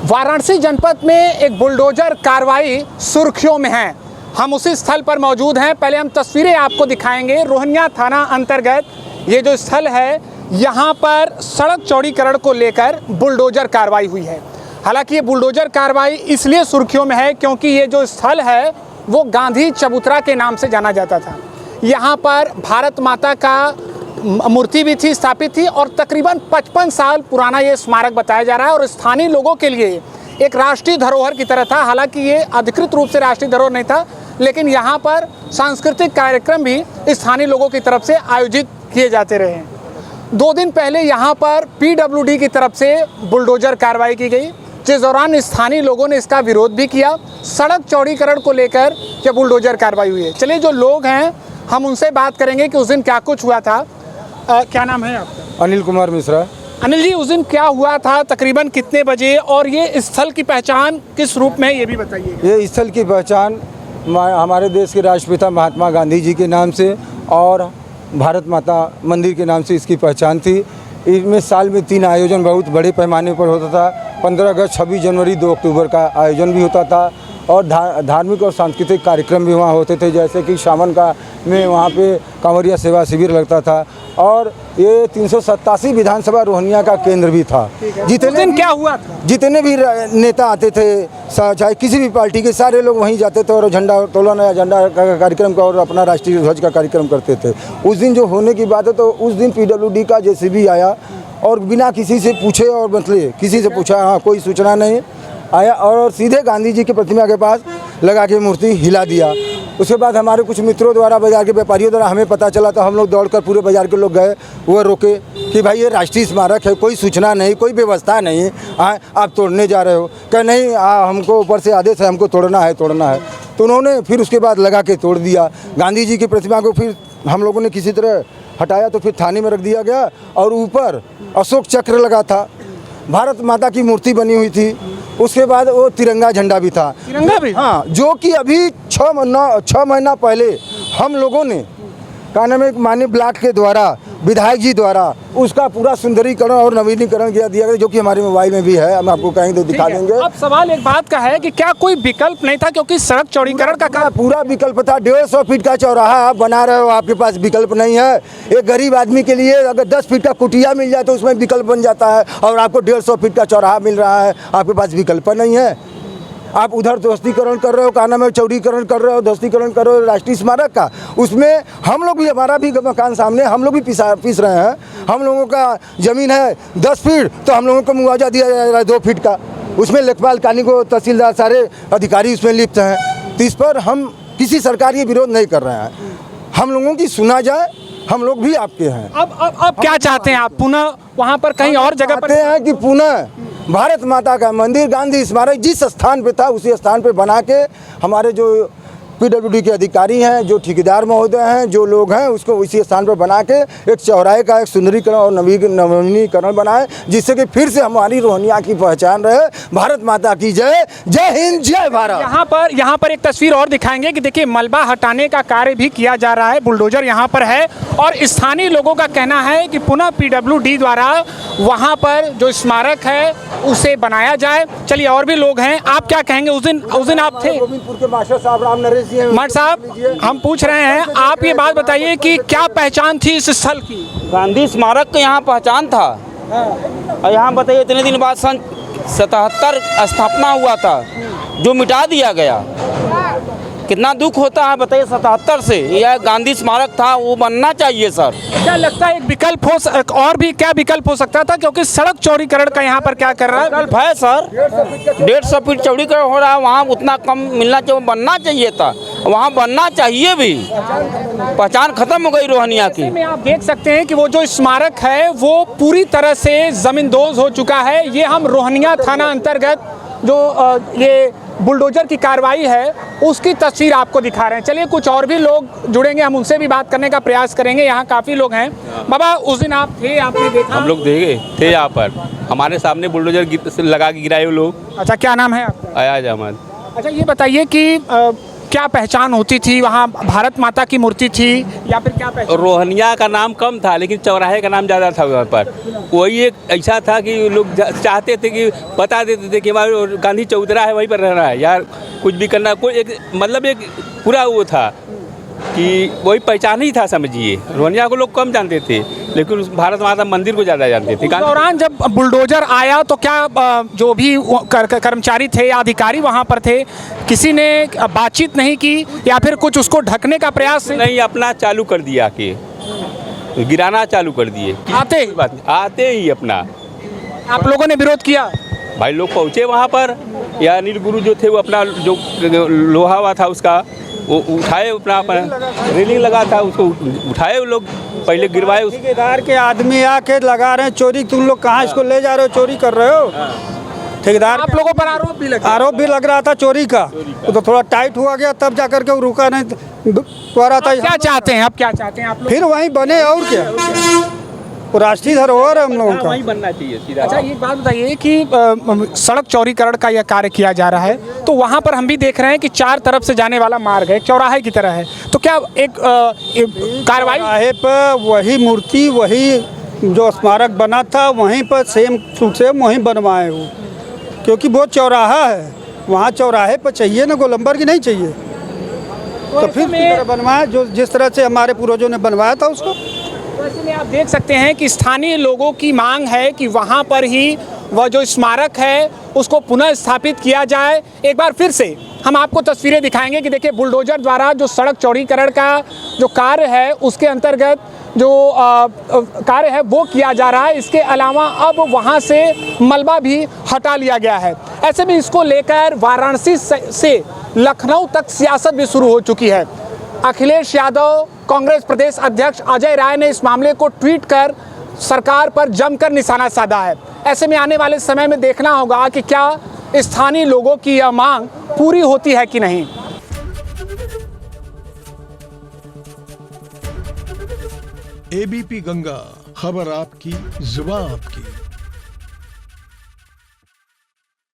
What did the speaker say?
वाराणसी जनपद में एक बुलडोजर कार्रवाई सुर्खियों में है। हम उसी स्थल पर मौजूद हैं। पहले हम तस्वीरें आपको दिखाएंगे। रोहनिया थाना अंतर्गत ये जो स्थल है, यहाँ पर सड़क चौड़ीकरण को लेकर बुलडोजर कार्रवाई हुई है। हालांकि ये बुलडोजर कार्रवाई इसलिए सुर्खियों में है क्योंकि ये जो स्थल है वो गांधी चबूतरा के नाम से जाना जाता था। यहाँ पर भारत माता का मूर्ति भी थी, स्थापित थी, और तकरीबन 55 साल पुराना ये स्मारक बताया जा रहा है और स्थानीय लोगों के लिए एक राष्ट्रीय धरोहर की तरह था। हालांकि ये अधिकृत रूप से राष्ट्रीय धरोहर नहीं था, लेकिन यहाँ पर सांस्कृतिक कार्यक्रम भी स्थानीय लोगों की तरफ से आयोजित किए जाते रहे हैं। 2 दिन पहले यहाँ पर PWD की तरफ से बुलडोजर कार्रवाई की गई, जिस दौरान स्थानीय लोगों ने इसका विरोध भी किया। सड़क चौड़ीकरण को लेकर यह बुलडोजर कार्रवाई हुई है। चलिए, जो लोग हैं हम उनसे बात करेंगे कि उस दिन क्या कुछ हुआ था। क्या नाम है आपका? अनिल कुमार मिश्रा। अनिल जी, उस दिन क्या हुआ था, तकरीबन कितने बजे, और ये स्थल की पहचान किस रूप में है ये भी बताइए। ये स्थल की पहचान हमारे देश के राष्ट्रपिता महात्मा गांधी जी के नाम से और भारत माता मंदिर के नाम से इसकी पहचान थी। इसमें साल में 3 आयोजन बहुत बड़े पैमाने पर होता था। 15 अगस्त, 26 जनवरी, 2 अक्टूबर का आयोजन भी होता था और धार्मिक और सांस्कृतिक कार्यक्रम भी वहाँ होते थे, जैसे कि सावन का में वहाँ पे कांवरिया सेवा शिविर लगता था। और ये 387 विधानसभा रोहनिया का केंद्र भी था। जितने क्या हुआ था, जितने भी नेता आते थे, चाहे किसी भी पार्टी के, सारे लोग वहीं जाते थे और झंडा तोलन या झंडा का कार्यक्रम का और अपना राष्ट्रीय ध्वज का कार्यक्रम करते थे। उस दिन जो होने की बात है, तो उस दिन PWD का JCB आया और बिना किसी से पूछे और मतलब किसी से पूछा, हाँ, कोई सूचना नहीं, आया और सीधे गांधी जी की प्रतिमा के पास लगा के मूर्ति हिला दिया। उसके बाद हमारे कुछ मित्रों द्वारा, बाजार के व्यापारियों द्वारा हमें पता चला, तो हम लोग दौड़कर पूरे बाजार के लोग गए, वो रोके कि भाई ये राष्ट्रीय स्मारक है, कोई सूचना नहीं, कोई व्यवस्था नहीं, आप तोड़ने जा रहे हो। कह नहीं, हमको ऊपर से आदेश है, हमको तोड़ना है। तो उन्होंने फिर उसके बाद लगा के तोड़ दिया। गांधी जी की प्रतिमा को फिर हम लोगों ने किसी तरह हटाया, तो फिर थाने में रख दिया गया और ऊपर अशोक चक्र लगा था, भारत माता की मूर्ति बनी हुई थी। उसके बाद वो तिरंगा झंडा भी था। तिरंगा भी? हाँ, जो कि अभी 6 महीना पहले हम लोगों ने कानून में माननीय ब्लॉक के द्वारा, विधायक जी द्वारा उसका पूरा सुंदरीकरण और नवीनीकरण किया दिया गया, जो कि हमारे मोबाइल में भी है। हम आपको कहेंगे तो दिखा देंगे। अब सवाल एक बात का है कि क्या कोई विकल्प नहीं था, क्योंकि सड़क चौड़ीकरण का काम पूरा विकल्प था। 150 फीट का चौराहा आप बना रहे हो, आपके पास विकल्प नहीं है। एक गरीब आदमी के लिए अगर 10 फीट का कुटिया मिल जाए तो उसमें विकल्प बन जाता है, और आपको 150 फीट का चौराहा मिल रहा है, आपके पास विकल्प नहीं है। आप उधर ध्वस्तीकरण कर रहे हो, काना में चौड़ीकरण कर रहे हो, ध्वस्तीकरण कर रहे हो राष्ट्रीय स्मारक का। उसमें हम लोग भी, हमारा भी मकान सामने, हम लोग भी पीस रहे हैं। हम लोगों का ज़मीन है 10 फीट, तो हम लोगों को मुआवजा दिया जा रहा है 2 फीट का। उसमें लेखपाल कानी को, तहसीलदार, सारे अधिकारी उसमें लिप्त हैं। तो इस पर हम किसी सरकार ये विरोध नहीं कर रहे हैं। हम लोगों की सुना जाए, हम लोग भी आपके हैं। अब क्या चाहते हैं आप? पुनः वहाँ पर कहीं और जगह पर हैं कि पुनः भारत माता का मंदिर, गांधी स्मारक जिस स्थान पे था उसी स्थान पे बना के हमारे जो PWD के अधिकारी हैं, जो ठेकेदार महोदय हैं, जो लोग हैं, उसको उसी स्थान पर बना के एक चौराहे का एक सुंदरीकरण और नवीनीकरण बनाए, जिससे कि फिर से हमारी रोहनिया की पहचान रहे। भारत माता की जय। जय हिंद, जय भारत। यहाँ पर एक तस्वीर और दिखाएंगे कि देखिए, मलबा हटाने का कार्य भी किया जा रहा है। बुलडोजर यहाँ पर है और स्थानीय लोगों का कहना है कि पुनः PWD द्वारा वहाँ पर जो स्मारक है उसे बनाया जाए। चलिए, और भी लोग हैं, आप क्या कहेंगे? उस दिन आप थे। गोविंदपुर के मास्टर साहब राम नरेश मठ साहब, हम पूछ रहे हैं, आप ये बात बताइए कि क्या पहचान थी इस स्थल की? गांधी स्मारक का यहाँ पहचान था। और यहाँ बताइए, इतने दिन बाद सन 77 स्थापना हुआ था, जो मिटा दिया गया। कितना दुख होता है बताइए। 77 से यह गांधी स्मारक था, वो बनना चाहिए सर। क्या लगता है एक विकल्प और भी क्या विकल्प हो सकता था? क्योंकि सड़क चौड़ीकरण का यहाँ पर क्या कर रहा है? विकल्प है सर, 150 फीट चौड़ीकरण हो रहा है, वहाँ उतना कम मिलना चाहिए, बनना चाहिए था, वहाँ बनना चाहिए भी। पहचान खत्म हो गई रोहनिया की। में आप देख सकते हैं कि वो जो स्मारक है वो पूरी तरह से जमींदोज हो चुका है। ये हम रोहनिया थाना अंतर्गत जो ये बुलडोजर की कार्रवाई है उसकी तस्वीर आपको दिखा रहे हैं। चलिए, कुछ और भी लोग जुड़ेंगे, हम उनसे भी बात करने का प्रयास करेंगे। यहाँ काफ़ी लोग हैं। बाबा, उस दिन आप थे, आपने देखा? हम लोग थे यहाँ पर, हमारे सामने बुलडोजर लगा के गिराए वो लोग। अच्छा, क्या नाम है आपका? अयाज अहमद। अच्छा, ये बताइए कि क्या पहचान होती थी वहाँ? भारत माता की मूर्ति थी या फिर क्या पहचान? रोहनिया का नाम कम था लेकिन चौराहे का नाम ज़्यादा था वहाँ पर। वही एक ऐसा था कि लोग चाहते थे कि बता देते थे कि हमारे गांधी चौतरा है वहीं पर रहना है यार, कुछ भी करना, कोई एक मतलब एक पूरा वो था कि वही पहचान ही था समझिए। रोहनिया को लोग कम जानते थे लेकिन उस भारत माता मंदिर को ज़्यादा जानते थे। उस दौरान जब बुलडोजर आया तो क्या जो भी कर्मचारी थे या अधिकारी वहाँ पर थे, किसी ने बातचीत नहीं की या फिर कुछ उसको ढकने का प्रयास नहीं, अपना चालू कर दिया कि गिराना चालू कर दिए आते ही अपना। आप लोगों ने विरोध किया? भाई लोग पहुँचे वहाँ पर, या अनिल गुरु जो थे वो अपना जो लोहा हुआ था उसका वो उठाए, अपना रेलिंग लगा था उसको उठाए, वो लोग पहले गिरवाए। ठेकेदार के आदमी आके लगा रहे हैं चोरी, तुम लोग कहाँ इसको ले जा रहे हो, चोरी कर रहे हो। ठेकेदार आप लोगों पर आरोप भी लग रहा था चोरी का। वो तो थोड़ा टाइट हुआ गया तब जा करके वो रुका नहीं तो रहा था। क्या चाहते हैं आप? क्या चाहते हैं आप लोग? फिर वहीं बने और क्या, वो राष्ट्रीय धरोहर है हम लोगों का। वहीं बनना चाहिए सीधा। अच्छा, ये बात बताइए कि सड़क चौड़ीकरण का यह कार्य किया जा रहा है तो वहाँ पर हम भी देख रहे हैं कि चार तरफ से जाने वाला मार्ग है, चौराहे की तरह है, तो क्या एक कार्रवाई चौराहे पर वही मूर्ति, वही जो स्मारक बना था वहीं पर सेम वहीं बनवाए वो, क्योंकि वो चौराहा है, वहाँ चौराहे पर चाहिए ना, गोलंबर की नहीं चाहिए। तो फिर बनवाया जो जिस तरह से हमारे पूर्वजों ने बनवाया था उसको। तो ऐसे में आप देख सकते हैं कि स्थानीय लोगों की मांग है कि वहाँ पर ही वह जो स्मारक है उसको पुनः स्थापित किया जाए। एक बार फिर से हम आपको तस्वीरें दिखाएंगे कि देखिए बुलडोजर द्वारा जो सड़क चौड़ीकरण का जो कार्य है उसके अंतर्गत जो कार्य है वो किया जा रहा है। इसके अलावा अब वहाँ से मलबा भी हटा लिया गया है। ऐसे में इसको लेकर वाराणसी से लखनऊ तक सियासत भी शुरू हो चुकी है। अखिलेश यादव, कांग्रेस प्रदेश अध्यक्ष अजय राय ने इस मामले को ट्वीट कर सरकार पर जमकर निशाना साधा है। ऐसे में आने वाले समय में देखना होगा कि क्या स्थानीय लोगों की यह मांग पूरी होती है कि नहीं। एबीपी गंगा, खबर आपकी, जुबान आपकी।